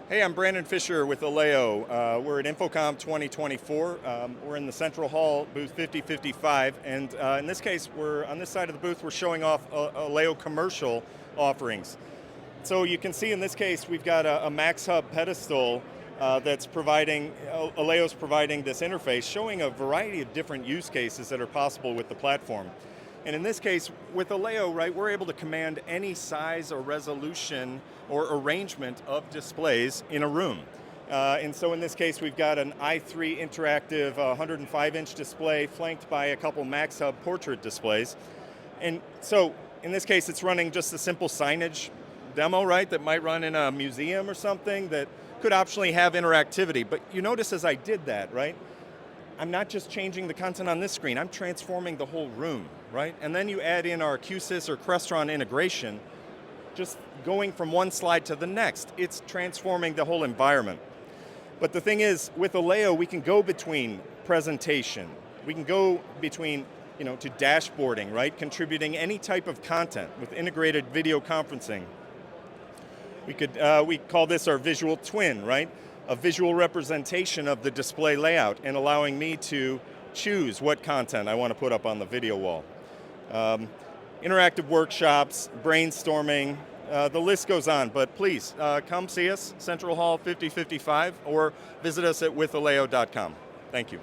Hey, I'm Brandon Fisher with Alleo. We're at InfoComm 2024. We're in the Central Hall, booth 5055, and in this case, we're on this side of the booth, we're showing off Alleo commercial offerings. So you can see in this case, we've got a Max Hub pedestal that's providing, Alleo's providing this interface, showing a variety of different use cases that are possible with the platform. And in this case, with Alleo, right, we're able to command any size or resolution or arrangement of displays in a room. And so in this case, we've got an i3 interactive 105-inch display flanked by a couple Max Hub portrait displays. And so in this case, it's running just a simple signage demo, right, that might run in a museum or something that could optionally have interactivity. But you notice as I did that, right, I'm not just changing the content on this screen, I'm transforming the whole room, right? And then you add in our QSys or Crestron integration, just going from one slide to the next. It's transforming the whole environment. But the thing is, with Alleo, we can go between presentation, we can go between, to dashboarding, right? Contributing any type of content with integrated video conferencing. We call this our visual twin, right? A visual representation of the display layout and allowing me to choose what content I want to put up on the video wall. Interactive workshops, brainstorming, the list goes on, but please come see us, Central Hall 5055, or visit us at withalleo.com. Thank you.